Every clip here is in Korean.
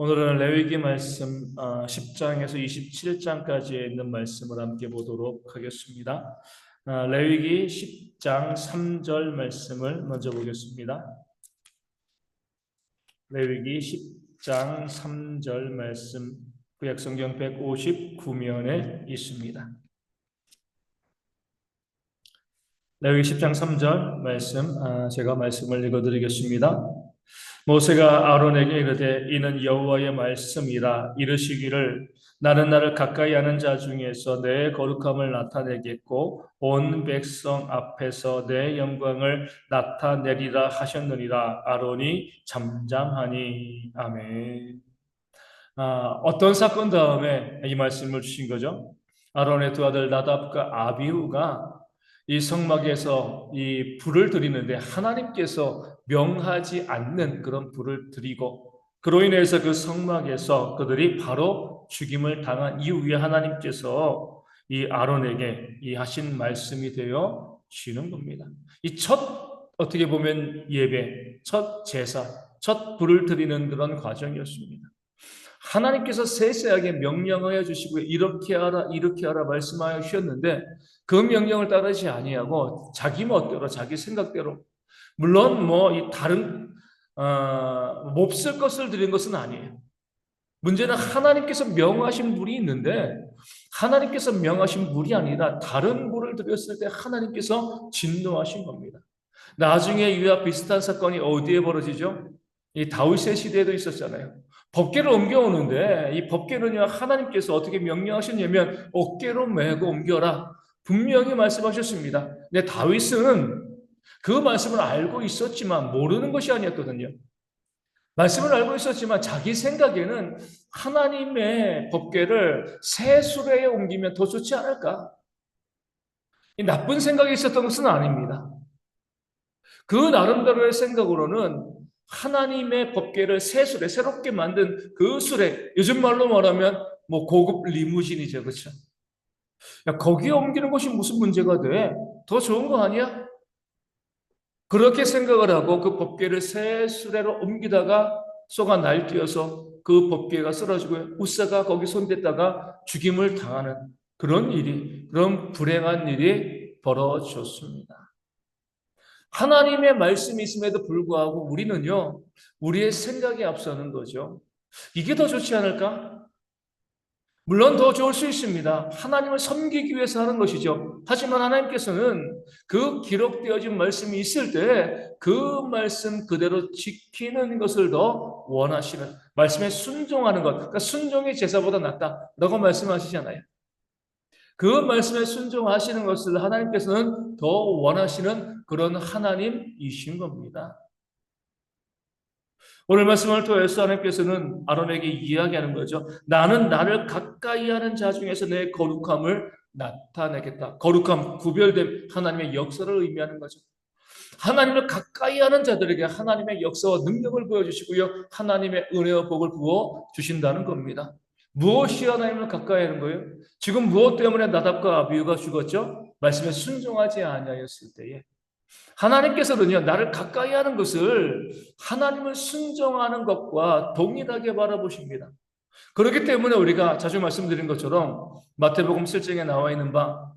오늘은 레위기 말씀 10장에서 27장까지에 있는 말씀을 함께 보도록 하겠습니다. 레위기 10장 3절 말씀을 먼저 보겠습니다. 레위기 10장 3절 말씀 구약성경 159면에 있습니다. 레위기 10장 3절 말씀 제가 말씀을 읽어드리겠습니다. 모세가 아론에게 이르되 이는 여호와의 말씀이라 이르시기를 나는 나를 가까이 하는 자 중에서 내 거룩함을 나타내겠고 온 백성 앞에서 내 영광을 나타내리라 하셨느니라. 아론이 잠잠하니. 아멘. 어떤 사건 다음에 이 말씀을 주신 거죠? 아론의 두 아들 나답과 아비후가 이 성막에서 이 불을 드리는데 하나님께서 명하지 않는 그런 불을 드리고 그로 인해서 그 성막에서 그들이 바로 죽임을 당한 이후에 하나님께서 이 아론에게 이 하신 말씀이 되어 지는 겁니다. 이 첫 어떻게 보면 예배, 첫 제사, 첫 불을 드리는 그런 과정이었습니다. 하나님께서 세세하게 명령하여 주시고 이렇게 하라 이렇게 하라 말씀하여 주셨는데 그 명령을 따르지 아니하고 자기 멋대로 자기 생각대로 물론 뭐 이 다른 몹쓸 것을 드린 것은 아니에요. 문제는 하나님께서 명하신 물이 있는데 하나님께서 명하신 물이 아니라 다른 물을 드렸을 때 하나님께서 진노하신 겁니다. 나중에 이와 비슷한 사건이 어디에 벌어지죠? 이 다윗의 시대에도 있었잖아요. 법궤를 옮겨오는데 이 법궤는요 하나님께서 어떻게 명령하셨냐면 어깨로 메고 옮겨라 분명히 말씀하셨습니다. 근데 다윗은 그 말씀을 알고 있었지만 모르는 것이 아니었거든요. 말씀을 알고 있었지만 자기 생각에는 하나님의 법궤를 새 수레에 옮기면 더 좋지 않을까? 이 나쁜 생각이 있었던 것은 아닙니다. 그 나름대로의 생각으로는 하나님의 법궤를 새 수레, 새롭게 만든 그 수레, 요즘 말로 말하면 뭐 고급 리무진이죠, 그렇죠? 야, 거기에 옮기는 것이 무슨 문제가 돼? 더 좋은 거 아니야? 그렇게 생각을 하고 그 법궤를 새 수레로 옮기다가 쏘가 날뛰어서 그 법궤가 쓰러지고 우사가 거기 손댔다가 죽임을 당하는 그런 불행한 일이 벌어졌습니다. 하나님의 말씀이 있음에도 불구하고 우리는요, 우리의 생각에 앞서는 거죠. 이게 더 좋지 않을까? 물론 더 좋을 수 있습니다. 하나님을 섬기기 위해서 하는 것이죠. 하지만 하나님께서는 그 기록되어진 말씀이 있을 때 그 말씀 그대로 지키는 것을 더 원하시는, 말씀에 순종하는 것. 그러니까 순종이 제사보다 낫다라고 말씀하시잖아요. 그 말씀에 순종하시는 것을 하나님께서는 더 원하시는 그런 하나님이신 겁니다. 오늘 말씀을 통해서 하나님께서는 아론에게 이야기하는 거죠. 나는 나를 가까이 하는 자 중에서 내 거룩함을 나타내겠다. 거룩함, 구별된 하나님의 역사를 의미하는 거죠. 하나님을 가까이 하는 자들에게 하나님의 역사와 능력을 보여주시고요. 하나님의 은혜와 복을 부어 주신다는 겁니다. 무엇이 하나님을 가까이 하는 거예요? 지금 무엇 때문에 나답과 아비후가 죽었죠? 말씀에 순종하지 아니하였을 때에 하나님께서는요, 나를 가까이 하는 것을 하나님을 순종하는 것과 동일하게 바라보십니다. 그렇기 때문에 우리가 자주 말씀드린 것처럼 마태복음 7장에 나와 있는 바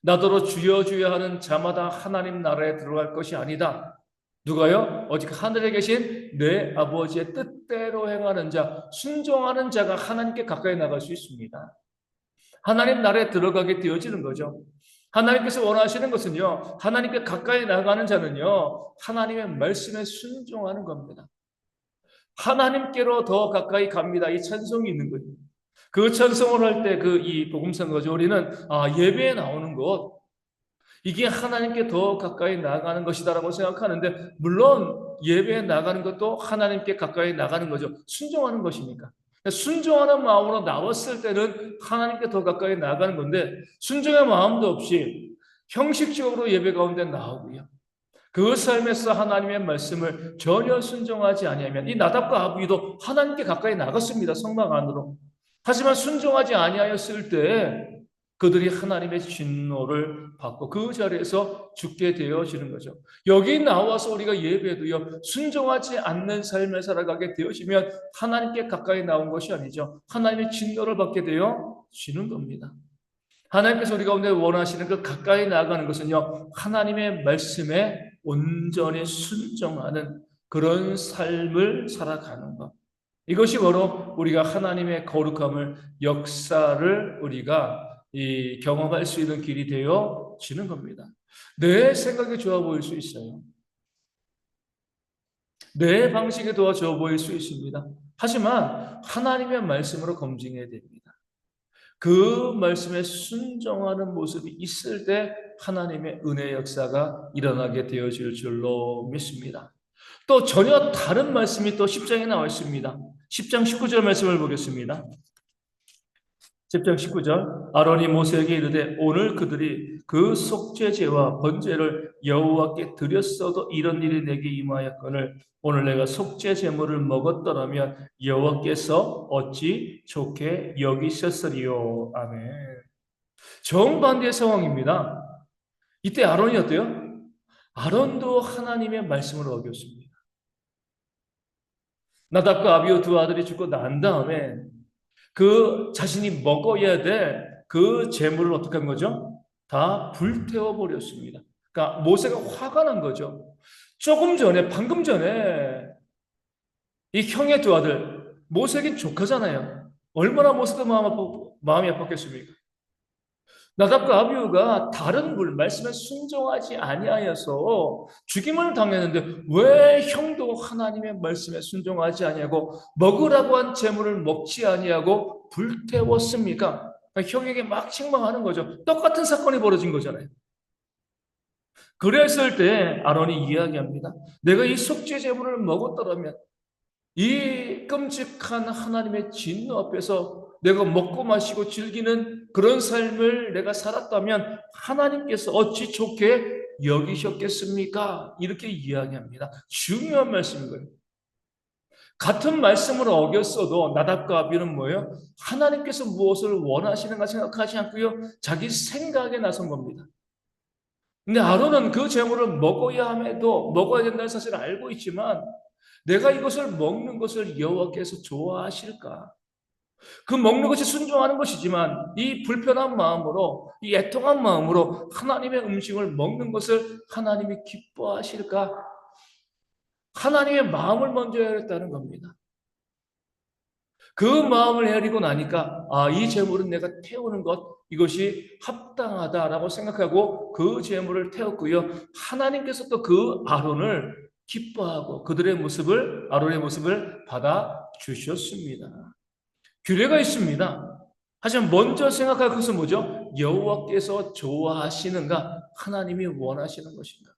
나더러 주여 주여 하는 자마다 하나님 나라에 들어갈 것이 아니다. 누가요? 오직 하늘에 계신 내 아버지의 뜻대로 행하는 자, 순종하는 자가 하나님께 가까이 나갈 수 있습니다. 하나님 나라에 들어가게 되어지는 거죠. 하나님께서 원하시는 것은요, 하나님께 가까이 나가는 자는요, 하나님의 말씀에 순종하는 겁니다. 하나님께로 더 가까이 갑니다. 이 찬송이 있는 거예요. 그 찬송을 할 때 이 복음성 거죠. 우리는 예배에 나오는 것, 이게 하나님께 더 가까이 나가는 것이다라고 생각하는데, 물론 예배에 나가는 것도 하나님께 가까이 나가는 거죠. 순종하는 것이니까. 순종하는 마음으로 나왔을 때는 하나님께 더 가까이 나가는 건데 순종의 마음도 없이 형식적으로 예배 가운데 나오고요. 그 삶에서 하나님의 말씀을 전혀 순종하지 아니하면 이 나답과 아비도 하나님께 가까이 나갔습니다. 성막 안으로. 하지만 순종하지 아니하였을 때 그들이 하나님의 진노를 받고 그 자리에서 죽게 되어지는 거죠. 여기 나와서 우리가 예배도요, 순종하지 않는 삶을 살아가게 되어지면 하나님께 가까이 나온 것이 아니죠. 하나님의 진노를 받게 되어지는 겁니다. 하나님께서 우리 가운데 원하시는 그 가까이 나아가는 것은요, 하나님의 말씀에 온전히 순종하는 그런 삶을 살아가는 것. 이것이 바로 우리가 하나님의 거룩함을, 역사를 우리가 경험할 수 있는 길이 되어지는 겁니다. 내 생각이 좋아 보일 수 있어요. 내 방식이 더 좋아 보일 수 있습니다. 하지만 하나님의 말씀으로 검증해야 됩니다. 그 말씀에 순종하는 모습이 있을 때 하나님의 은혜 역사가 일어나게 되어질 줄로 믿습니다. 또 전혀 다른 말씀이 또 10장에 나와 있습니다. 10장 19절 말씀을 보겠습니다. 10장 19절 아론이 모세에게 이르되 오늘 그들이 그 속죄제와 번제를 여호와께 드렸어도 이런 일이 내게 임하였거늘 오늘 내가 속죄 제물을 먹었더라면 여호와께서 어찌 좋게 여기셨으리요. 아멘. 정반대의 상황입니다. 이때 아론이 어때요? 아론도 하나님의 말씀을 어겼습니다. 나답과 아비후 두 아들이 죽고 난 다음에 그 자신이 먹어야 될 그 재물을 어떻게 한 거죠? 다 불태워 버렸습니다. 그러니까 모세가 화가 난 거죠. 조금 전에, 방금 전에 이 형의 두 아들, 모세에겐 조카잖아요. 얼마나 모세도 마음이 아팠겠습니까? 나답과 아비후가 다른 말씀에 순종하지 아니하여서 죽임을 당했는데 왜 형도 하나님의 말씀에 순종하지 아니하고 먹으라고 한 재물을 먹지 아니하고 불태웠습니까? 그러니까 형에게 막 책망하는 거죠. 똑같은 사건이 벌어진 거잖아요. 그랬을 때 아론이 이야기합니다. 내가 이 속죄 제물을 먹었더라면 이 끔찍한 하나님의 진노 앞에서 내가 먹고 마시고 즐기는 그런 삶을 내가 살았다면 하나님께서 어찌 좋게 여기셨겠습니까? 이렇게 이야기합니다. 중요한 말씀인 거예요. 같은 말씀을 어겼어도 나답과 아비는 뭐예요? 하나님께서 무엇을 원하시는가 생각하지 않고요. 자기 생각에 나선 겁니다. 근데 아론은 그 제물을 먹어야 함에도 먹어야 된다는 사실을 알고 있지만 내가 이것을 먹는 것을 여호와께서 좋아하실까? 그 먹는 것이 순종하는 것이지만 이 불편한 마음으로 이 애통한 마음으로 하나님의 음식을 먹는 것을 하나님이 기뻐하실까? 하나님의 마음을 먼저 헤아렸다는 겁니다. 그 마음을 헤아리고 나니까 이 재물은 내가 태우는 것 이것이 합당하다라고 생각하고 그 재물을 태웠고요. 하나님께서 또 그 아론을 기뻐하고 그들의 모습을 아론의 모습을 받아 주셨습니다. 규례가 있습니다. 하지만 먼저 생각할 것은 뭐죠? 여호와께서 좋아하시는가? 하나님이 원하시는 것인가?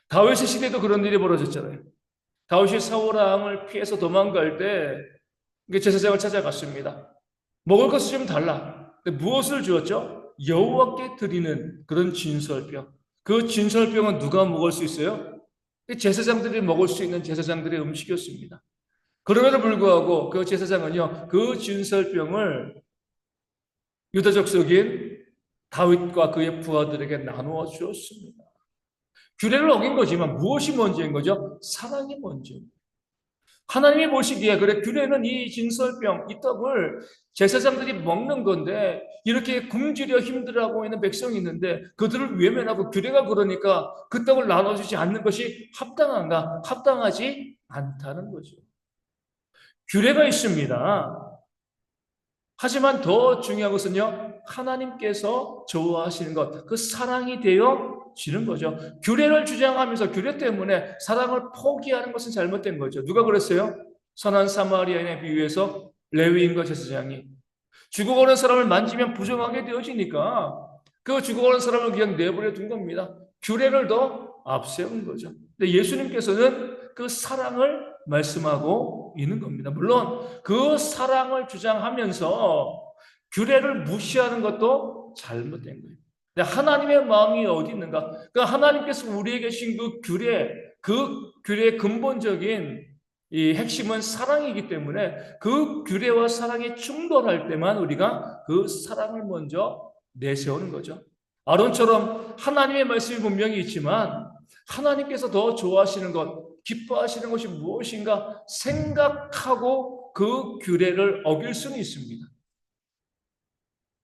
다윗의 시대도 그런 일이 벌어졌잖아요. 다윗이 사울 왕을 피해서 도망갈 때 제사장을 찾아갔습니다. 먹을 것을 좀 달라. 무엇을 주었죠? 여호와께 드리는 그런 진설병. 그 진설병은 누가 먹을 수 있어요? 제사장들이 먹을 수 있는 제사장들의 음식이었습니다. 그럼에도 불구하고 그 제사장은요, 그 진설병을 유다족 속인 다윗과 그의 부하들에게 나누어 주었습니다. 규례를 어긴 거지만 무엇이 먼저인 거죠? 사랑이 먼저. 하나님이 보시기에 그래 규례는 이 진설병, 이 떡을 제사장들이 먹는 건데 이렇게 굶주려 힘들어하고 있는 백성이 있는데 그들을 외면하고 규례가 그러니까 그 떡을 나눠주지 않는 것이 합당한가? 합당하지 않다는 거죠. 규례가 있습니다. 하지만 더 중요한 것은요, 하나님께서 좋아하시는 것, 그 사랑이 되어지는 거죠. 규례를 주장하면서 규례 때문에 사랑을 포기하는 것은 잘못된 거죠. 누가 그랬어요? 선한 사마리아인에 비유해서 레위인과 제사장이 죽어가는 사람을 만지면 부정하게 되어지니까 그 죽어가는 사람을 그냥 내버려 둔 겁니다. 규례를 더 앞세운 거죠. 근데 예수님께서는 그 사랑을 말씀하고 있는 겁니다. 물론 그 사랑을 주장하면서 규례를 무시하는 것도 잘못된 거예요. 근데 하나님의 마음이 어디 있는가? 그 하나님께서 우리에게 주신 그 규례의 근본적인 이 핵심은 사랑이기 때문에 그 규례와 사랑이 충돌할 때만 우리가 그 사랑을 먼저 내세우는 거죠. 아론처럼 하나님의 말씀이 분명히 있지만 하나님께서 더 좋아하시는 것, 기뻐하시는 것이 무엇인가 생각하고 그 규례를 어길 수는 있습니다.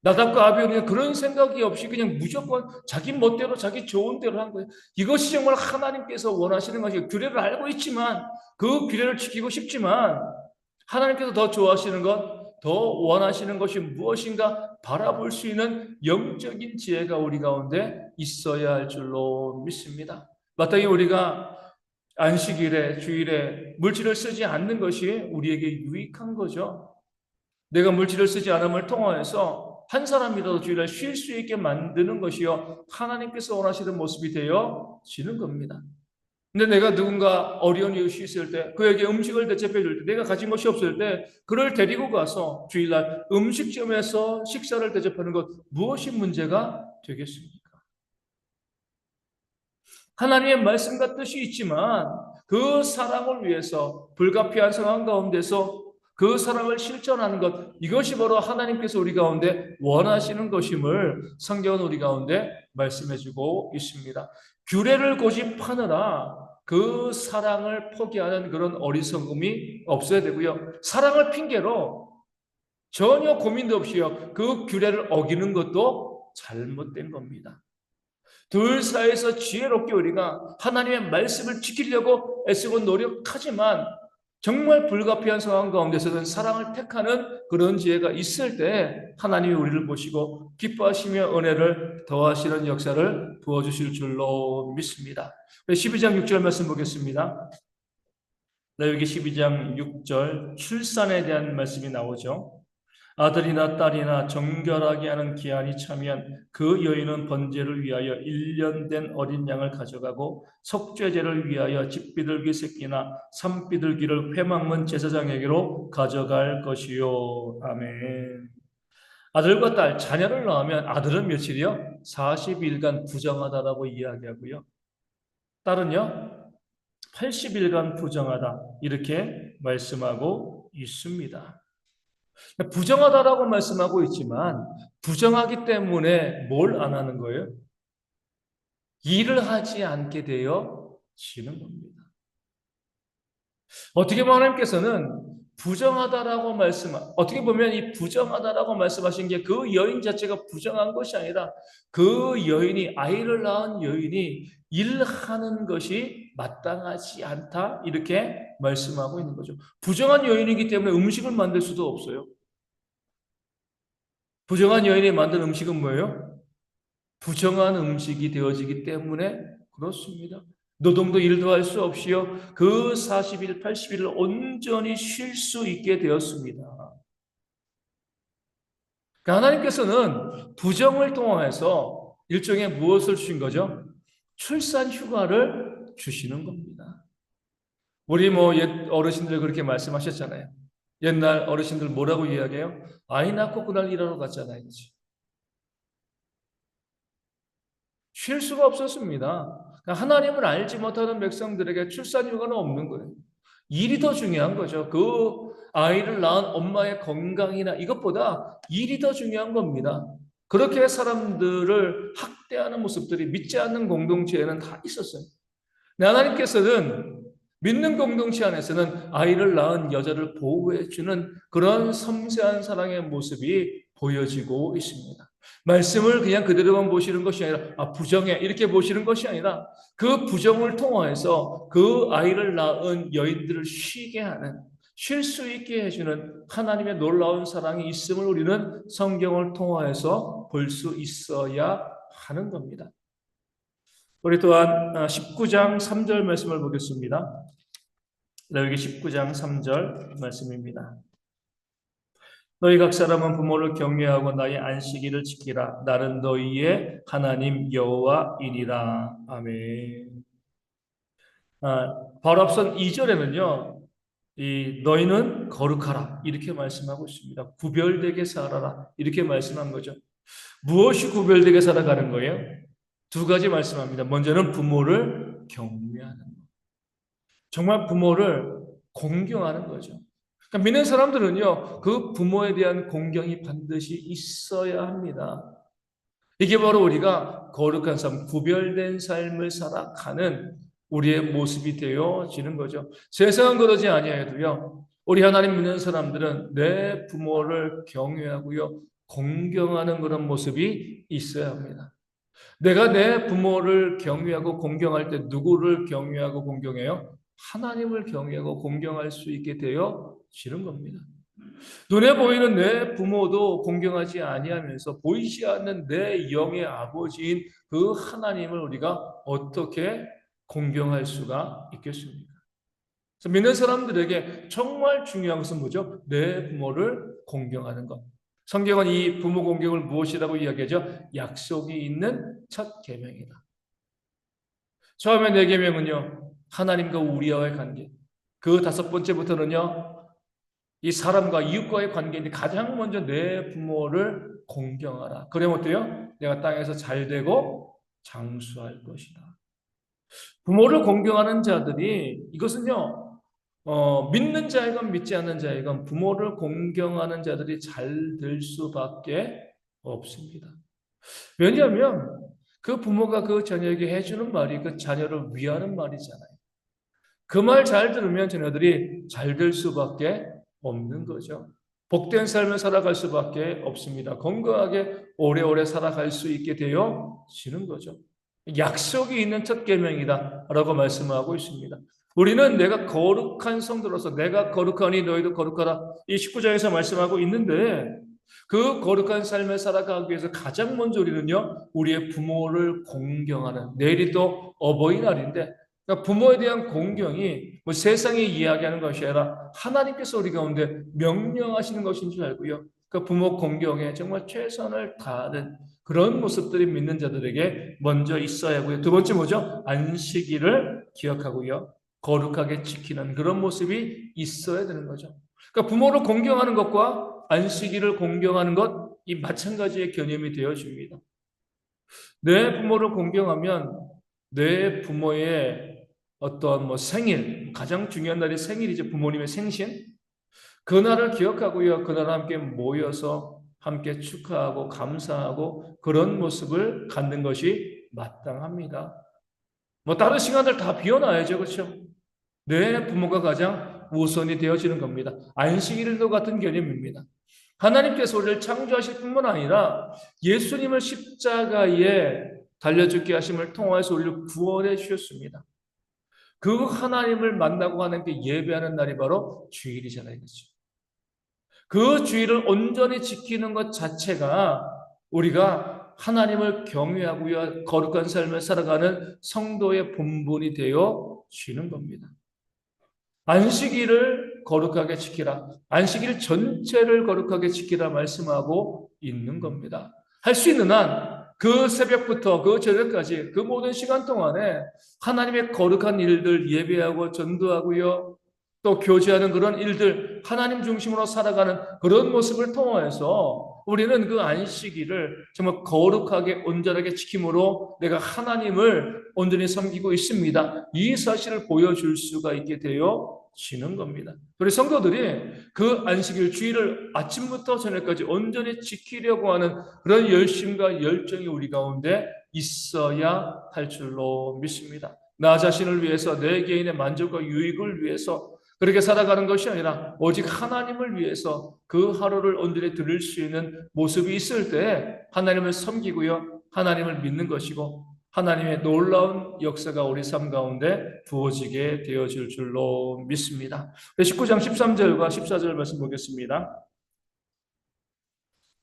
나답과 아비후는 그런 생각이 없이 그냥 무조건 자기 멋대로 자기 좋은 대로 한 거예요. 이것이 정말 하나님께서 원하시는 것이에요. 규례를 알고 있지만 그 규례를 지키고 싶지만 하나님께서 더 좋아하시는 것, 더 원하시는 것이 무엇인가 바라볼 수 있는 영적인 지혜가 우리 가운데 있어야 할 줄로 믿습니다. 마땅히 우리가 안식일에, 주일에 물질을 쓰지 않는 것이 우리에게 유익한 거죠. 내가 물질을 쓰지 않음을 통하여서 한 사람이라도 주일에 쉴 수 있게 만드는 것이요 하나님께서 원하시는 모습이 되어지는 겁니다. 근데 내가 누군가 어려운 이웃이 있을 때 그에게 음식을 대접해 줄 때 내가 가진 것이 없을 때 그를 데리고 가서 주일날 음식점에서 식사를 대접하는 것 무엇이 문제가 되겠습니까? 하나님의 말씀과 뜻이 있지만 그 사랑을 위해서 불가피한 상황 가운데서 그 사랑을 실천하는 것 이것이 바로 하나님께서 우리 가운데 원하시는 것임을 성경은 우리 가운데 말씀해주고 있습니다. 규례를 고집하느라 그 사랑을 포기하는 그런 어리석음이 없어야 되고요. 사랑을 핑계로 전혀 고민도 없이요. 그 규례를 어기는 것도 잘못된 겁니다. 둘 사이에서 지혜롭게 우리가 하나님의 말씀을 지키려고 애쓰고 노력하지만 정말 불가피한 상황 가운데서는 사랑을 택하는 그런 지혜가 있을 때 하나님이 우리를 보시고 기뻐하시며 은혜를 더하시는 역사를 부어주실 줄로 믿습니다. 12장 6절 말씀 보겠습니다. 여기 12장 6절 출산에 대한 말씀이 나오죠. 아들이나 딸이나 정결하게 하는 기한이 차면 그 여인은 번제를 위하여 1년 된 어린 양을 가져가고 속죄제를 위하여 집비둘기 새끼나 산비둘기를 회막문 제사장에게로 가져갈 것이요. 아멘. 아들과 딸, 자녀를 낳으면 아들은 며칠이요? 40일간 부정하다라고 이야기하고요. 딸은요? 80일간 부정하다 이렇게 말씀하고 있습니다. 부정하다라고 말씀하고 있지만 부정하기 때문에 뭘 안 하는 거예요? 일을 하지 않게 되어지는 겁니다. 어떻게 보면 하나님께서는 부정하다라고 어떻게 보면 이 부정하다라고 말씀하신 게 그 여인 자체가 부정한 것이 아니라 그 여인이 아이를 낳은 여인이 일하는 것이 마땅하지 않다 이렇게 말씀하고 있는 거죠. 부정한 여인이기 때문에 음식을 만들 수도 없어요. 부정한 여인이 만든 음식은 뭐예요? 부정한 음식이 되어지기 때문에 그렇습니다. 노동도 일도 할 수 없이요. 그 40일, 80일을 온전히 쉴 수 있게 되었습니다. 그러니까 하나님께서는 부정을 통해서 일종의 무엇을 주신 거죠? 출산 휴가를 주시는 겁니다. 우리 옛 어르신들 그렇게 말씀하셨잖아요. 옛날 어르신들 뭐라고 이야기해요? 아이 낳고 그날 일하러 갔잖아요. 그치? 쉴 수가 없었습니다. 하나님을 알지 못하는 백성들에게 출산휴가는 없는 거예요. 일이 더 중요한 거죠. 그 아이를 낳은 엄마의 건강이나 이것보다 일이 더 중요한 겁니다. 그렇게 사람들을 학대하는 모습들이 믿지 않는 공동체에는 다 있었어요. 하나님께서는 믿는 공동체 안에서는 아이를 낳은 여자를 보호해주는 그런 섬세한 사랑의 모습이 보여지고 있습니다. 말씀을 그냥 그대로만 보시는 것이 아니라 부정해 이렇게 보시는 것이 아니라 그 부정을 통해서 그 아이를 낳은 여인들을 쉬게 하는 쉴 수 있게 해주는 하나님의 놀라운 사랑이 있음을 우리는 성경을 통해서 볼 수 있어야 하는 겁니다. 우리 또한 19장 3절 말씀을 보겠습니다. 레위기 19장 3절 말씀입니다. 너희 각 사람은 부모를 경외하고 나의 안식일을 지키라. 나는 너희의 하나님 여호와이니라. 아멘. 바로 앞선 2절에는요. 너희는 거룩하라 이렇게 말씀하고 있습니다. 구별되게 살아라 이렇게 말씀한 거죠. 무엇이 구별되게 살아가는 거예요? 두 가지 말씀합니다. 먼저는 부모를 경외하는 것. 정말 부모를 공경하는 거죠. 그러니까 믿는 사람들은요, 그 부모에 대한 공경이 반드시 있어야 합니다. 이게 바로 우리가 거룩한 삶, 구별된 삶을 살아가는 우리의 모습이 되어지는 거죠. 세상은 그러지 아니해도요. 우리 하나님 믿는 사람들은 내 부모를 경외하고요. 공경하는 그런 모습이 있어야 합니다. 내가 내 부모를 경외하고 공경할 때 누구를 경외하고 공경해요? 하나님을 경외하고 공경할 수 있게 되어지는 겁니다. 눈에 보이는 내 부모도 공경하지 아니하면서 보이지 않는 내 영의 아버지인 그 하나님을 우리가 어떻게 공경할 수가 있겠습니까? 그래서 믿는 사람들에게 정말 중요한 것은 뭐죠? 내 부모를 공경하는 것. 성경은 이 부모 공경을 무엇이라고 이야기하죠? 약속이 있는 첫 계명이다. 처음에 네 계명은요, 하나님과 우리와의 관계. 그 다섯 번째부터는요, 이 사람과 이웃과의 관계인데 가장 먼저 내 부모를 공경하라. 그러면 어때요? 내가 땅에서 잘 되고 장수할 것이다. 부모를 공경하는 자들이 이것은요, 믿는 자이건 믿지 않는 자이건 부모를 공경하는 자들이 잘 될 수밖에 없습니다. 왜냐하면 그 부모가 그 자녀에게 해주는 말이 그 자녀를 위하는 말이잖아요. 그 말 잘 들으면 자녀들이 잘 될 수밖에 없는 거죠. 복된 삶을 살아갈 수밖에 없습니다. 건강하게 오래오래 살아갈 수 있게 되어지는 거죠. 약속이 있는 첫 계명이다라고 말씀하고 있습니다. 우리는 내가 거룩한 성도로서 내가 거룩하니 너희도 거룩하라 이 19장에서 말씀하고 있는데 그 거룩한 삶을 살아가기 위해서 가장 먼저 우리는요 우리의 부모를 공경하는 내일이 또 어버이날인데 그러니까 부모에 대한 공경이 뭐 세상이 이야기하는 것이 아니라 하나님께서 우리 가운데 명령하시는 것인 줄 알고요. 그 부모 공경에 정말 최선을 다하는 그런 모습들이 믿는 자들에게 먼저 있어야 하고요. 두 번째 뭐죠? 안식일을 기억하고요. 거룩하게 지키는 그런 모습이 있어야 되는 거죠. 그러니까 부모를 공경하는 것과 안식일을 공경하는 것, 이 마찬가지의 개념이 되어집니다. 내 부모를 공경하면 내 부모의 어떤 뭐 생일, 가장 중요한 날이 생일이죠. 부모님의 생신. 그날을 기억하고요. 그날 함께 모여서 함께 축하하고 감사하고 그런 모습을 갖는 것이 마땅합니다. 뭐 다른 시간들 다 비워놔야죠. 그렇죠? 내 부모가 가장 우선이 되어지는 겁니다. 안식일도 같은 개념입니다. 하나님께서 우리를 창조하실 뿐만 아니라 예수님을 십자가에 달려 죽게 하심을 통해서 우리를 구원해 주셨습니다. 그 하나님을 만나고 하나님께 예배하는 날이 바로 주일이잖아요. 그렇죠? 그 주일을 온전히 지키는 것 자체가 우리가 하나님을 경외하고요, 거룩한 삶을 살아가는 성도의 본분이 되어 지는 겁니다. 안식일을 거룩하게 지키라. 안식일 전체를 거룩하게 지키라 말씀하고 있는 겁니다. 할 수 있는 한 그 새벽부터 그 저녁까지 그 모든 시간 동안에 하나님의 거룩한 일들 예배하고 전도하고요. 또 교제하는 그런 일들 하나님 중심으로 살아가는 그런 모습을 통해서 우리는 그 안식일을 정말 거룩하게 온전하게 지킴으로 내가 하나님을 온전히 섬기고 있습니다. 이 사실을 보여줄 수가 있게 되어 지는 겁니다. 우리 성도들이 그 안식일 주일을 아침부터 저녁까지 온전히 지키려고 하는 그런 열심과 열정이 우리 가운데 있어야 할 줄로 믿습니다. 나 자신을 위해서 내 개인의 만족과 유익을 위해서 그렇게 살아가는 것이 아니라 오직 하나님을 위해서 그 하루를 온전히 드릴 수 있는 모습이 있을 때 하나님을 섬기고요. 하나님을 믿는 것이고 하나님의 놀라운 역사가 우리 삶 가운데 부어지게 되어질 줄로 믿습니다. 19장 13절과 14절 말씀 보겠습니다.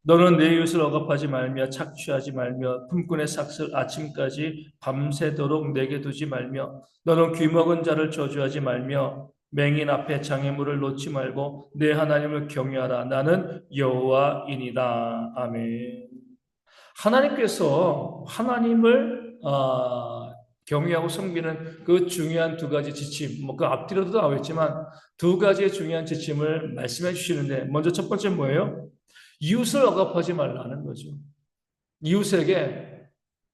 너는 내 이웃을 억압하지 말며 착취하지 말며 품꾼의 삭슬 아침까지 밤새도록 내게 두지 말며 너는 귀먹은 자를 저주하지 말며 맹인 앞에 장애물을 놓지 말고 내 하나님을 경외하라. 나는 여호와이니라. 아멘. 하나님께서 하나님을 경외하고 섬기는 그 중요한 두 가지 지침, 뭐 그 앞뒤로도 나와있지만 두 가지의 중요한 지침을 말씀해 주시는데 먼저 첫 번째 뭐예요? 이웃을 억압하지 말라는 거죠. 이웃에게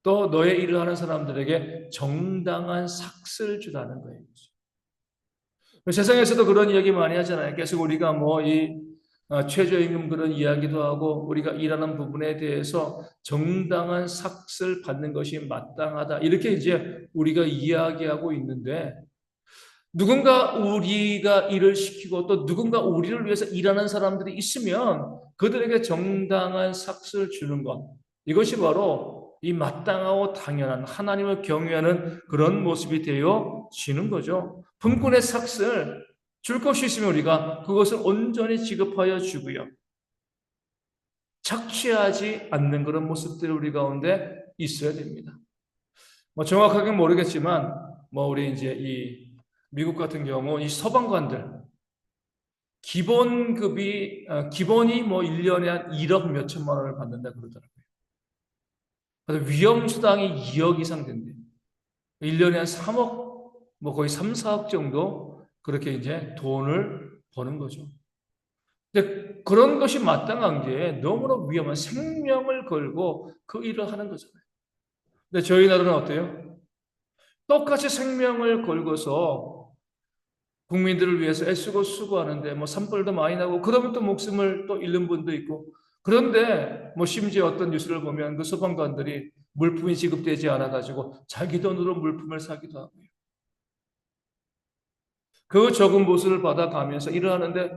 또 너의 일을 하는 사람들에게 정당한 삭스를 주라는 거예요. 세상에서도 그런 이야기 많이 하잖아요. 계속 우리가 최저임금 그런 이야기도 하고 우리가 일하는 부분에 대해서 정당한 삭스를 받는 것이 마땅하다. 이렇게 이제 우리가 이야기하고 있는데 누군가 우리가 일을 시키고 또 누군가 우리를 위해서 일하는 사람들이 있으면 그들에게 정당한 삭스를 주는 것. 이것이 바로 이 마땅하고 당연한 하나님을 경외하는 그런 모습이 되어지는 거죠. 품꾼의 삭스를 줄 것이 있으면 우리가 그것을 온전히 지급하여 주고요. 착취하지 않는 그런 모습들이 우리 가운데 있어야 됩니다. 뭐 정확하게 모르겠지만 뭐 우리 이제 이 미국 같은 경우 이 서방관들 기본이 뭐 1년에 한 1억 몇 천만 원을 받는다 그러더라고요. 그래서 위험수당이 2억 이상 된대요. 1년에 한 3억 뭐 거의 3, 4억 정도 그렇게 이제 돈을 버는 거죠. 근데 그런 것이 마땅한 게 너무나 위험한 생명을 걸고 그 일을 하는 거잖아요. 근데 저희 나라는 어때요? 똑같이 생명을 걸고서 국민들을 위해서 애쓰고 수고하는데 뭐 산불도 많이 나고 그러면 또 목숨을 또 잃는 분도 있고 그런데 뭐 심지어 어떤 뉴스를 보면 그 소방관들이 물품이 지급되지 않아 가지고 자기 돈으로 물품을 사기도 하고요. 그 적은 보수를 받아가면서 일을 하는데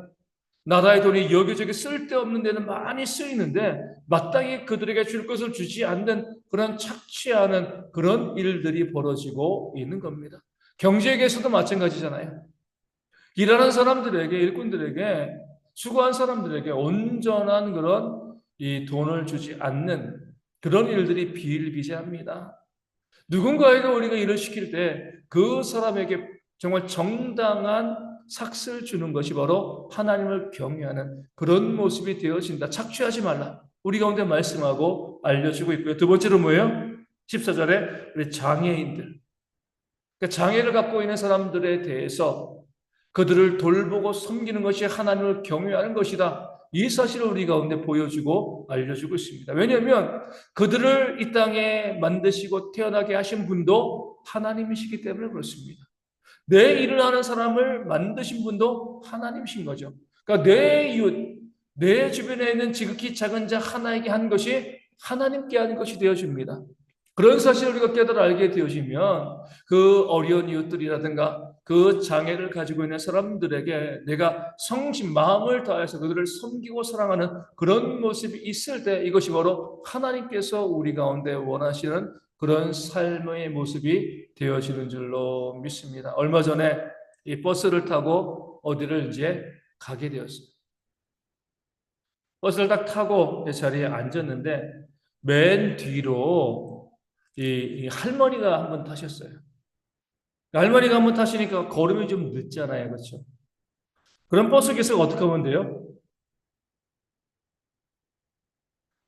나라의 돈이 여기저기 쓸데없는 데는 많이 쓰이는데 마땅히 그들에게 줄 것을 주지 않는 그런 착취하는 그런 일들이 벌어지고 있는 겁니다. 경제계에서도 마찬가지잖아요. 일하는 사람들에게, 일꾼들에게, 수고한 사람들에게 온전한 그런 이 돈을 주지 않는 그런 일들이 비일비재합니다. 누군가에게 우리가 일을 시킬 때 그 사람에게 정말 정당한 삭스를 주는 것이 바로 하나님을 경외하는 그런 모습이 되어진다. 착취하지 말라. 우리 가운데 말씀하고 알려주고 있고요. 두 번째로 뭐예요? 14절에 우리 장애인들. 그러니까 장애를 갖고 있는 사람들에 대해서 그들을 돌보고 섬기는 것이 하나님을 경외하는 것이다. 이 사실을 우리 가운데 보여주고 알려주고 있습니다. 왜냐하면 그들을 이 땅에 만드시고 태어나게 하신 분도 하나님이시기 때문에 그렇습니다. 내 일을 하는 사람을 만드신 분도 하나님이신 거죠. 그러니까 내 이웃, 내 주변에 있는 지극히 작은 자 하나에게 한 것이 하나님께 하는 것이 되어집니다. 그런 사실을 우리가 깨달아 알게 되어지면 그 어려운 이웃들이라든가 그 장애를 가지고 있는 사람들에게 내가 성심, 마음을 다해서 그들을 섬기고 사랑하는 그런 모습이 있을 때 이것이 바로 하나님께서 우리 가운데 원하시는 그런 삶의 모습이 되어지는 줄로 믿습니다. 얼마 전에 이 버스를 타고 어디를 이제 가게 되었어요. 버스를 딱 타고 자리에 앉았는데 맨 뒤로 이 할머니가 한번 타셨어요. 할머니가 한번 타시니까 걸음이 좀 늦잖아요. 그렇죠? 그럼 버스 기사가 어떻게 하면 돼요?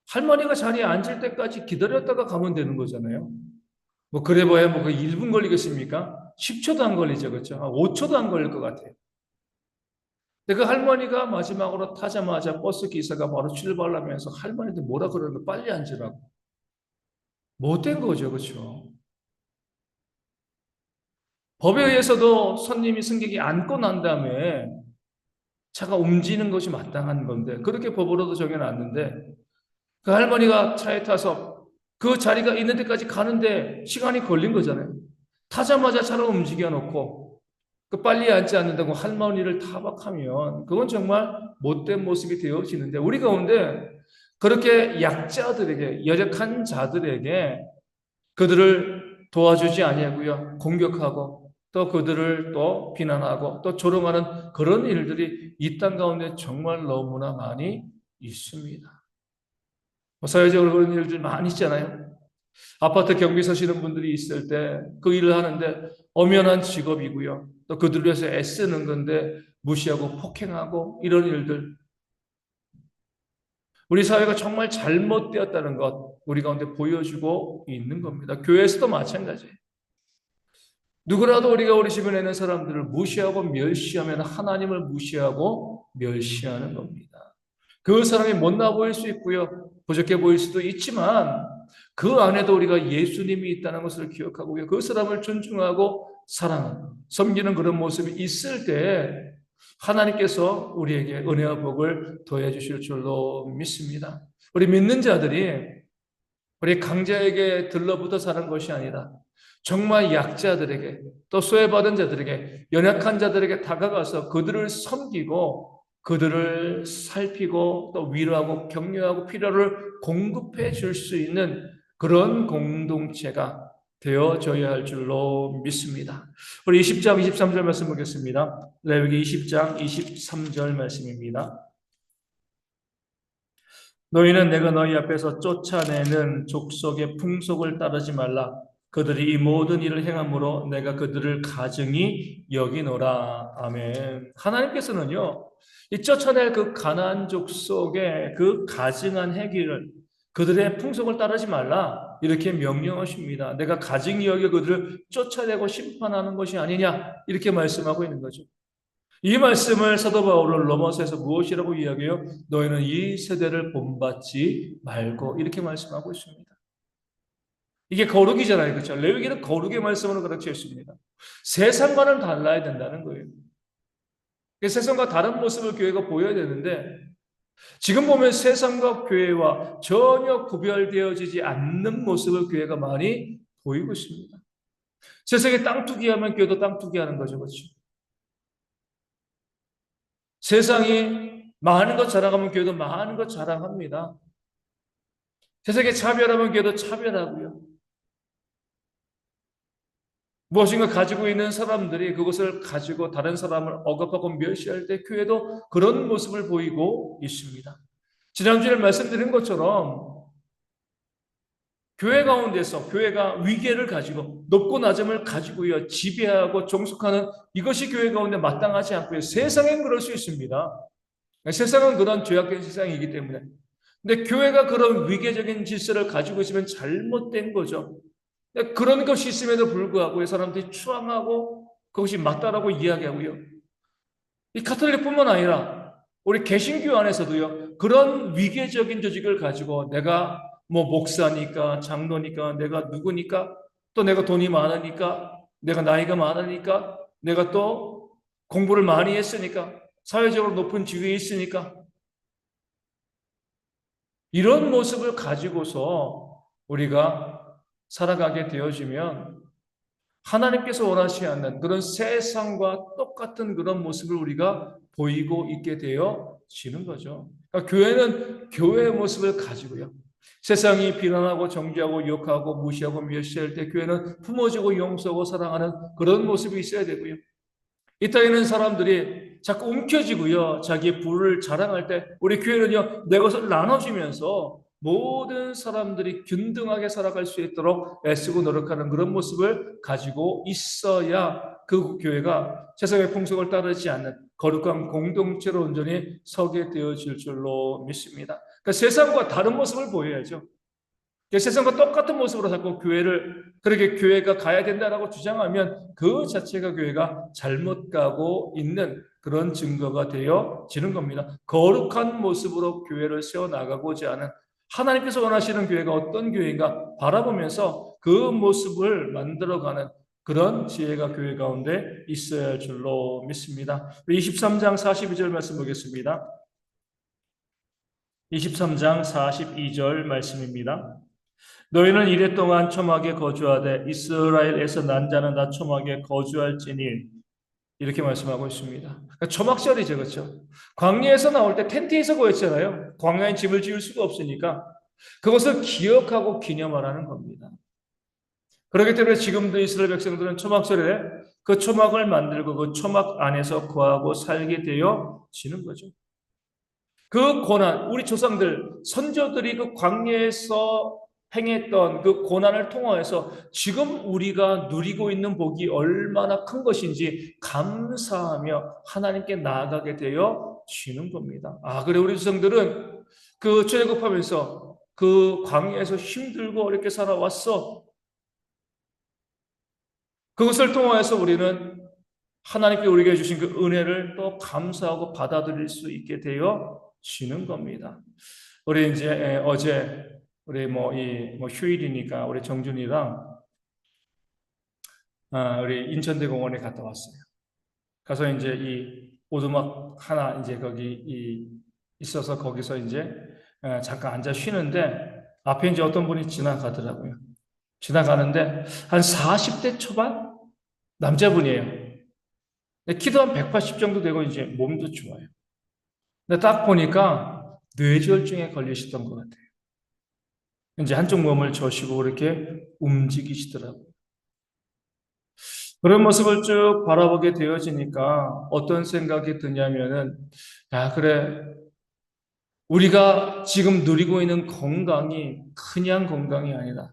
할머니가 자리에 앉을 때까지 기다렸다가 가면 되는 거잖아요. 뭐 그래 봐야 뭐 그 1분 걸리겠습니까? 10초도 안 걸리죠. 그렇죠? 5초도 안 걸릴 것 같아요. 근데 그 할머니가 마지막으로 타자마자 버스 기사가 바로 출발하면서 할머니한테 뭐라 그러는 거 빨리 앉으라고. 못된 거죠. 그렇죠? 법에 의해서도 손님이 승객이 앉고 난 다음에 차가 움직이는 것이 마땅한 건데 그렇게 법으로도 정해놨는데 그 할머니가 차에 타서 그 자리가 있는 데까지 가는데 시간이 걸린 거잖아요. 타자마자 차를 움직여 놓고 그 빨리 앉지 않는다고 할머니를 타박하면 그건 정말 못된 모습이 되어지는데 우리 가운데 그렇게 약자들에게 열역한 자들에게 그들을 도와주지 아니하고요 공격하고 또 그들을 또 비난하고 또 조롱하는 그런 일들이 이 땅 가운데 정말 너무나 많이 있습니다. 사회적으로 그런 일들 많이 있잖아요. 아파트 경비 서시는 분들이 있을 때 그 일을 하는데 엄연한 직업이고요. 또 그들을 위해서 애쓰는 건데 무시하고 폭행하고 이런 일들. 우리 사회가 정말 잘못되었다는 것 우리 가운데 보여주고 있는 겁니다. 교회에서도 마찬가지예요. 누구라도 우리가 우리 주변에 있는 사람들을 무시하고 멸시하면 하나님을 무시하고 멸시하는 겁니다. 그 사람이 못나 보일 수 있고요. 부족해 보일 수도 있지만 그 안에도 우리가 예수님이 있다는 것을 기억하고요. 그 사람을 존중하고 사랑하는, 섬기는 그런 모습이 있을 때 하나님께서 우리에게 은혜와 복을 더해 주실 줄로 믿습니다. 우리 믿는 자들이 우리 강자에게 들러붙어 사는 것이 아니라 정말 약자들에게 또 소외받은 자들에게 연약한 자들에게 다가가서 그들을 섬기고 그들을 살피고 또 위로하고 격려하고 필요를 공급해 줄 수 있는 그런 공동체가 되어져야 할 줄로 믿습니다. 우리 20장 23절 말씀 보겠습니다. 레위기 20장 23절 말씀입니다. 너희는 내가 너희 앞에서 쫓아내는 족속의 풍속을 따르지 말라. 그들이 이 모든 일을 행함으로 내가 그들을 가증히 여기노라. 아멘. 하나님께서는요, 이 쫓아낼 그 가나안 족속의 그 가증한 행위를 그들의 풍속을 따르지 말라. 이렇게 명령하십니다. 내가 가증히 여겨 그들을 쫓아내고 심판하는 것이 아니냐. 이렇게 말씀하고 있는 거죠. 이 말씀을 사도 바울은 로마서에서 무엇이라고 이야기해요? 너희는 이 세대를 본받지 말고 이렇게 말씀하고 있습니다. 이게 거룩이잖아요. 그렇죠? 레위기는 거룩의 말씀으로 가르쳐 있습니다. 세상과는 달라야 된다는 거예요. 세상과 다른 모습을 교회가 보여야 되는데 지금 보면 세상과 교회와 전혀 구별되어지지 않는 모습을 교회가 많이 보이고 있습니다. 세상에 땅 투기하면 교회도 땅 투기하는 거죠. 그렇죠? 세상이 많은 것 자랑하면 교회도 많은 것 자랑합니다. 세상에 차별하면 교회도 차별하고요. 무엇인가 가지고 있는 사람들이 그것을 가지고 다른 사람을 억압하고 멸시할 때 교회도 그런 모습을 보이고 있습니다. 지난주에 말씀드린 것처럼 교회 가운데서 교회가 위계를 가지고 높고 낮음을 가지고요 지배하고 종속하는 이것이 교회 가운데 마땅하지 않고요. 세상엔 그럴 수 있습니다. 세상은 그런 죄악된 세상이기 때문에. 근데 교회가 그런 위계적인 질서를 가지고 있으면 잘못된 거죠. 그런 것이 있음에도 불구하고 사람들이 추앙하고 그것이 맞다라고 이야기하고요. 이 카톨릭뿐만 아니라 우리 개신교 안에서도요. 그런 위계적인 조직을 가지고 내가 뭐 목사니까 장로니까 내가 누구니까 또 내가 돈이 많으니까 내가 나이가 많으니까 내가 또 공부를 많이 했으니까 사회적으로 높은 지위에 있으니까 이런 모습을 가지고서 우리가 살아가게 되어지면 하나님께서 원하시지 않는 그런 세상과 똑같은 그런 모습을 우리가 보이고 있게 되어지는 거죠. 그러니까 교회는 교회의 모습을 가지고요. 세상이 비난하고 정죄하고 욕하고 무시하고 멸시할 때 교회는 품어주고 용서하고 사랑하는 그런 모습이 있어야 되고요. 이 땅에 있는 사람들이 자꾸 움켜쥐고요. 자기의 부를 자랑할 때 우리 교회는요. 내 것을 나눠주면서 모든 사람들이 균등하게 살아갈 수 있도록 애쓰고 노력하는 그런 모습을 가지고 있어야 그 교회가 세상의 풍속을 따르지 않는 거룩한 공동체로 온전히 서게 되어질 줄로 믿습니다. 그러니까 세상과 다른 모습을 보여야죠. 세상과 똑같은 모습으로 자꾸 교회를 그렇게 교회가 가야 된다라고 주장하면 그 자체가 교회가 잘못 가고 있는 그런 증거가 되어지는 겁니다. 거룩한 모습으로 교회를 세워나가고자 하는 하나님께서 원하시는 교회가 어떤 교회인가 바라보면서 그 모습을 만들어가는 그런 지혜가 교회 가운데 있어야 할 줄로 믿습니다. 23장 42절 말씀 보겠습니다. 23장 42절 말씀입니다. 너희는 이랫동안 초막에 거주하되 이스라엘에서 난 자는 다 초막에 거주할지니 이렇게 말씀하고 있습니다. 그러니까 초막절이죠, 그렇죠? 광야에서 나올 때 텐트에서 거했잖아요. 광야에 집을 지을 수가 없으니까 그것을 기억하고 기념하라는 겁니다. 그렇기 때문에 지금도 이스라엘 백성들은 초막절에 그 초막을 만들고 그 초막 안에서 거하고 살게 되어지는 거죠. 그 고난, 우리 조상들, 선조들이 그 광야에서 행했던 그 고난을 통하여서 지금 우리가 누리고 있는 복이 얼마나 큰 것인지 감사하며 하나님께 나아가게 되어지는 겁니다. 아, 그래, 우리 조상들은 그 출애굽하면서 그 광야에서 힘들고 어렵게 살아왔어. 그것을 통하여서 우리는 하나님께 우리에게 주신 그 은혜를 또 감사하고 받아들일 수 있게 되어지는 겁니다. 우리 이제 어제 우리 휴일이니까 우리 정준이랑 우리 인천대공원에 갔다 왔어요. 가서 이제 이 오두막 하나 이제 있어서 거기서 이제 잠깐 앉아 쉬는데 앞에 이제 어떤 분이 지나가더라고요. 지나가는데 한 40대 초반 남자분이에요. 근데 키도 한 180 정도 되고 이제 몸도 좋아요. 근데 딱 보니까 뇌졸중에 걸리셨던 것 같아요. 이제 한쪽 몸을 저시고 이렇게 움직이시더라고요. 그런 모습을 쭉 바라보게 되어지니까 어떤 생각이 드냐면은, 야, 그래. 우리가 지금 누리고 있는 건강이 그냥 건강이 아니라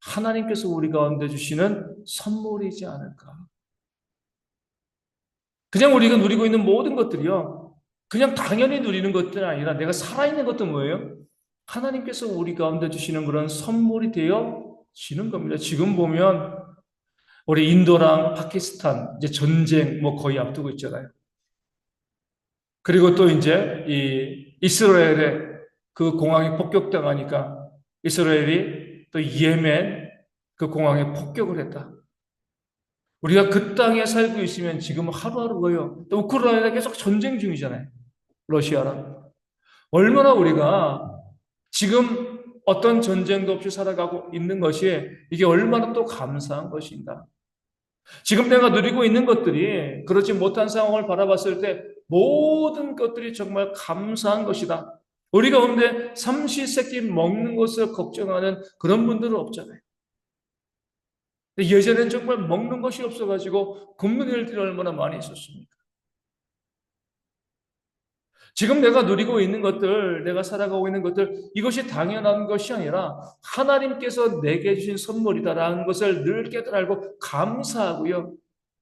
하나님께서 우리 가운데 주시는 선물이지 않을까. 그냥 우리가 누리고 있는 모든 것들이요. 그냥 당연히 누리는 것들이 아니라 내가 살아있는 것도 뭐예요? 하나님께서 우리 가운데 주시는 그런 선물이 되어지는 겁니다. 지금 보면 우리 인도랑 파키스탄 이제 전쟁 뭐 거의 앞두고 있잖아요. 그리고 또 이제 이 이스라엘의 그 공항이 폭격당하니까 이스라엘이 또 예멘 그 공항에 폭격을 했다. 우리가 그 땅에 살고 있으면 지금 하루하루 거요. 또 우크라이나 계속 전쟁 중이잖아요. 러시아랑. 얼마나 우리가 지금 어떤 전쟁도 없이 살아가고 있는 것이 이게 얼마나 또 감사한 것인가. 지금 내가 누리고 있는 것들이 그렇지 못한 상황을 바라봤을 때 모든 것들이 정말 감사한 것이다. 우리 가운데 삼시세끼 먹는 것을 걱정하는 그런 분들은 없잖아요. 예전엔 정말 먹는 것이 없어가지고 굶는 일들이 얼마나 많이 있었습니까? 지금 내가 누리고 있는 것들, 내가 살아가고 있는 것들, 이것이 당연한 것이 아니라 하나님께서 내게 주신 선물이다라는 것을 늘 깨달아 알고 감사하고요.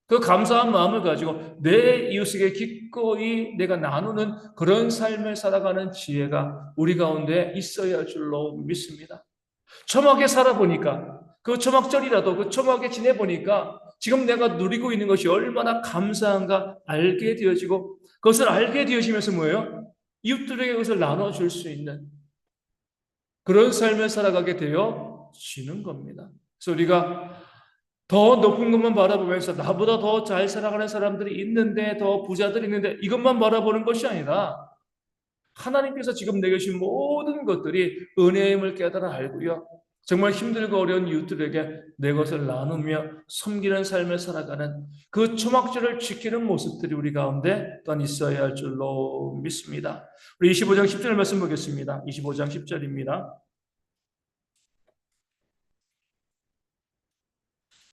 그 감사한 마음을 가지고 내 이웃에게 기꺼이 내가 나누는 그런 삶을 살아가는 지혜가 우리 가운데 있어야 할 줄로 믿습니다. 첨하게 살아보니까 그 초막절이라도 그 초막에 지내보니까 지금 내가 누리고 있는 것이 얼마나 감사한가 알게 되어지고 그것을 알게 되어지면서 뭐예요? 이웃들에게 그것을 나눠줄 수 있는 그런 삶을 살아가게 되어지는 겁니다. 그래서 우리가 더 높은 것만 바라보면서 나보다 더 잘 살아가는 사람들이 있는데 더 부자들이 있는데 이것만 바라보는 것이 아니라 하나님께서 지금 내게 주신 모든 것들이 은혜임을 깨달아 알고요. 정말 힘들고 어려운 이웃들에게 내 것을 나누며 섬기는 삶을 살아가는 그 초막절을 지키는 모습들이 우리 가운데 또한 있어야 할 줄로 믿습니다. 우리 25장 10절 말씀 보겠습니다. 25장 10절입니다.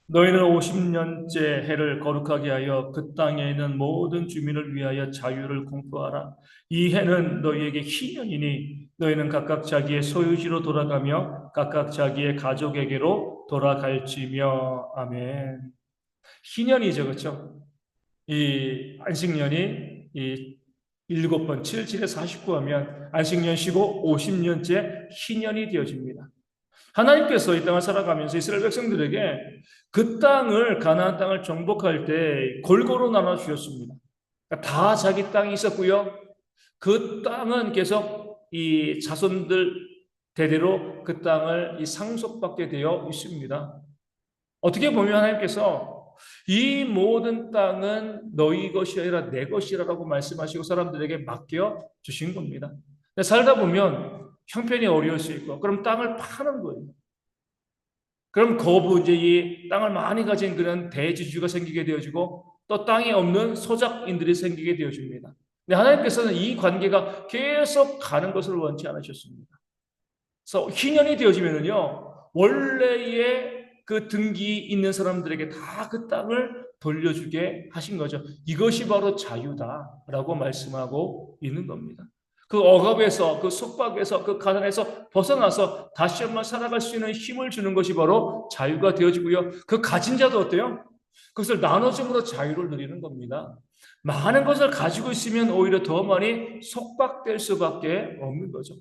너희는 50년째 해를 거룩하게 하여 그 땅에 있는 모든 주민을 위하여 자유를 공포하라. 이 해는 너희에게 희년이니 너희는 각각 자기의 소유지로 돌아가며 각각 자기의 가족에게로 돌아갈지며. 아멘. 희년이죠, 그렇죠? 이 안식년이 이 7번, 7, 7에 49 하면 안식년 쉬고 50년째 희년이 되어집니다. 하나님께서 이 땅을 살아가면서 이스라엘 백성들에게 그 땅을 가나안 땅을 정복할 때 골고루 나눠 주셨습니다. 그러니까 다 자기 땅이 있었고요. 그 땅은 계속 이 자손들 대대로 그 땅을 이 상속받게 되어 있습니다. 어떻게 보면 하나님께서 이 모든 땅은 너희 것이 아니라 내 것이라고 말씀하시고 사람들에게 맡겨 주신 겁니다. 근데 살다 보면 형편이 어려울 수 있고 그럼 땅을 파는 거예요. 그럼 거부 이제 이 땅을 많이 가진 그런 대지주가 생기게 되어지고 또 땅이 없는 소작인들이 생기게 되어집니다. 근데 하나님께서는 이 관계가 계속 가는 것을 원치 않으셨습니다. 그래서 희년이 되어지면은요 원래의 그 등기 있는 사람들에게 다 그 땅을 돌려주게 하신 거죠. 이것이 바로 자유다라고 말씀하고 있는 겁니다. 그 억압에서, 그 속박에서, 그 가난에서 벗어나서 다시 한번 살아갈 수 있는 힘을 주는 것이 바로 자유가 되어지고요. 그 가진 자도 어때요? 그것을 나눠줌으로 자유를 누리는 겁니다. 많은 것을 가지고 있으면 오히려 더 많이 속박될 수밖에 없는 거죠.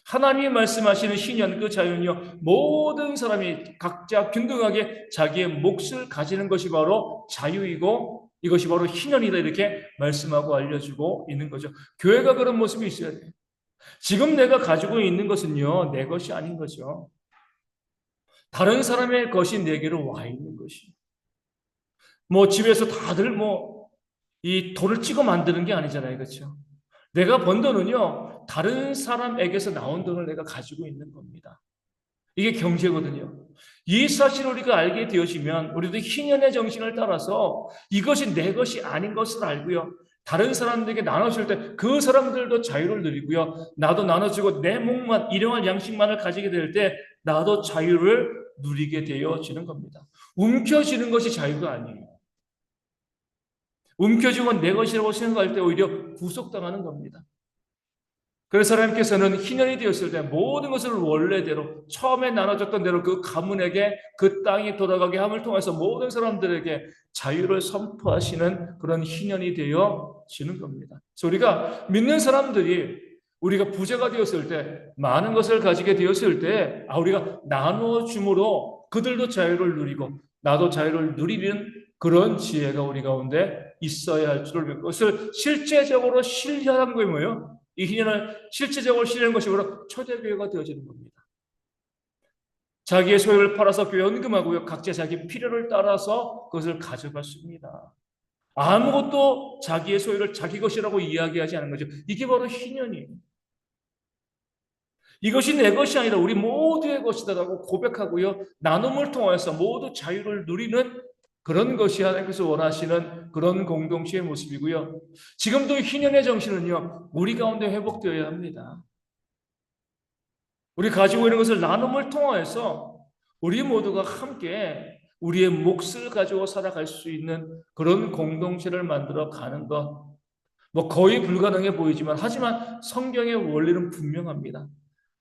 하나님이 말씀하시는 신년 그 자유는요, 모든 사람이 각자 균등하게 자기의 몫을 가지는 것이 바로 자유이고 이것이 바로 희년이다 이렇게 말씀하고 알려주고 있는 거죠. 교회가 그런 모습이 있어야 돼요. 지금 내가 가지고 있는 것은요, 내 것이 아닌 거죠. 다른 사람의 것이 내게로 와 있는 것이. 뭐 집에서 다들 뭐 이 돌을 찍어 만드는 게 아니잖아요. 그렇죠? 내가 번 돈은요, 다른 사람에게서 나온 돈을 내가 가지고 있는 겁니다. 이게 경제거든요. 이 사실을 우리가 알게 되어지면 우리도 희년의 정신을 따라서 이것이 내 것이 아닌 것을 알고요. 다른 사람들에게 나눠줄 때 그 사람들도 자유를 누리고요. 나도 나눠주고 내 목만 일용할 양식만을 가지게 될 때 나도 자유를 누리게 되어지는 겁니다. 움켜쥐는 것이 자유가 아니에요. 움켜쥐고 내 것이라고 생각할 때 오히려 구속당하는 겁니다. 그래서 하나님께서는 희년이 되었을 때 모든 것을 원래대로 처음에 나눠줬던 대로 그 가문에게 그 땅이 돌아가게 함을 통해서 모든 사람들에게 자유를 선포하시는 그런 희년이 되어지는 겁니다. 그래서 우리가 믿는 사람들이 우리가 부자가 되었을 때 많은 것을 가지게 되었을 때 우리가 나누어줌으로 그들도 자유를 누리고 나도 자유를 누리는 그런 지혜가 우리 가운데 있어야 할 줄을 믿고 그것을 실제적으로 실현한 거예요. 뭐예요? 이 희년을 실제적으로 실현한 것이 바로 초대교회가 되어지는 겁니다. 자기의 소유를 팔아서 교회 헌금하고요. 각자 자기 필요를 따라서 그것을 가져갔습니다. 아무것도 자기의 소유를 자기 것이라고 이야기하지 않은 거죠. 이게 바로 희년이에요. 이것이 내 것이 아니라 우리 모두의 것이다라고 고백하고요. 나눔을 통해서 모두 자유를 누리는 그런 것이 하나님께서 원하시는 그런 공동체의 모습이고요. 지금도 희년의 정신은요, 우리 가운데 회복되어야 합니다. 우리 가지고 있는 것을 나눔을 통해서 우리 모두가 함께 우리의 몫을 가지고 살아갈 수 있는 그런 공동체를 만들어 가는 것. 거의 불가능해 보이지만, 하지만 성경의 원리는 분명합니다.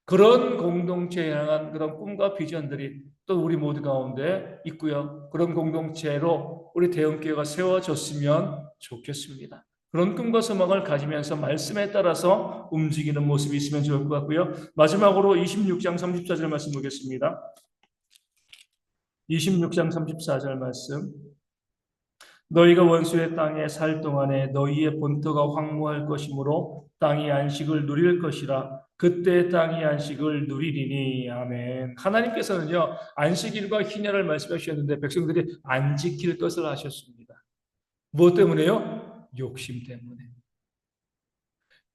그런 공동체에 향한 그런 꿈과 비전들이 또 우리 모두 가운데 있고요. 그런 공동체로 우리 대형교회가 세워졌으면 좋겠습니다. 그런 꿈과 소망을 가지면서 말씀에 따라서 움직이는 모습이 있으면 좋을 것 같고요. 마지막으로 26장 34절 말씀 보겠습니다. 26장 34절 말씀. 너희가 원수의 땅에 살 동안에 너희의 본토가 황무할 것이므로 땅이 안식을 누릴 것이라. 그때 땅이 안식을 누리리니. 아멘. 하나님께서는요, 안식일과 희년을 말씀하셨는데 백성들이 안 지킬 것을 하셨습니다. 무엇 때문에요? 욕심 때문에.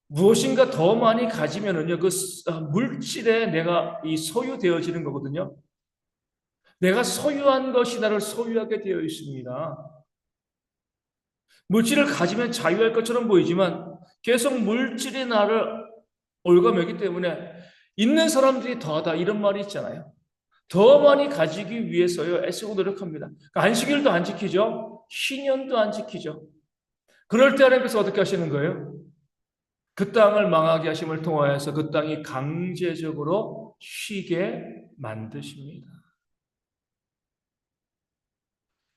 무엇인가 더 많이 가지면은요, 그 물질에 내가 이 소유되어지는 거거든요. 내가 소유한 것이 나를 소유하게 되어 있습니다. 물질을 가지면 자유할 것처럼 보이지만 계속 물질이 나를 올가매기 때문에 있는 사람들이 더하다 이런 말이 있잖아요. 더 많이 가지기 위해서요 애쓰고 노력합니다. 그러니까 안식일도 안 지키죠. 희년도 안 지키죠. 그럴 때 하나님께서 어떻게 하시는 거예요? 그 땅을 망하게 하심을 통하여서 그 땅이 강제적으로 쉬게 만드십니다.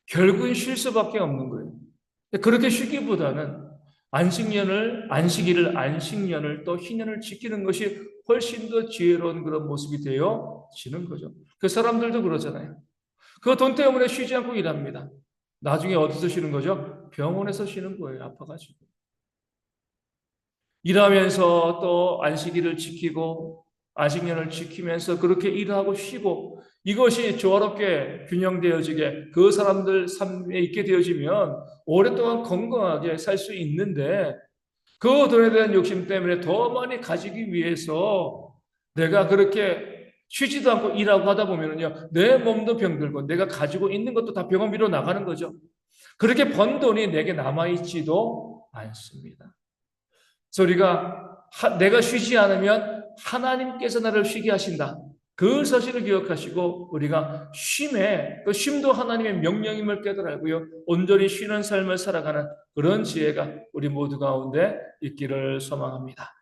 결국은 쉴 수밖에 없는 거예요. 그렇게 쉬기보다는 안식일을 또 희년을 지키는 것이 훨씬 더 지혜로운 그런 모습이 되어지는 거죠. 그 사람들도 그러잖아요. 그 돈 때문에 쉬지 않고 일합니다. 나중에 어디서 쉬는 거죠? 병원에서 쉬는 거예요. 아파가지고. 일하면서 또 안식일을 지키고 안식년을 지키면서 그렇게 일하고 쉬고 이것이 조화롭게 균형되어지게 그 사람들 삶에 있게 되어지면 오랫동안 건강하게 살 수 있는데 그 돈에 대한 욕심 때문에 더 많이 가지기 위해서 내가 그렇게 쉬지도 않고 일하고 하다 보면요 내 몸도 병들고 내가 가지고 있는 것도 다 병원비로 나가는 거죠. 그렇게 번 돈이 내게 남아있지도 않습니다. 그래서 우리가 내가 쉬지 않으면 하나님께서 나를 쉬게 하신다. 그 사실을 기억하시고 우리가 그 쉼도 하나님의 명령임을 깨달아 알고요. 온전히 쉬는 삶을 살아가는 그런 지혜가 우리 모두 가운데 있기를 소망합니다.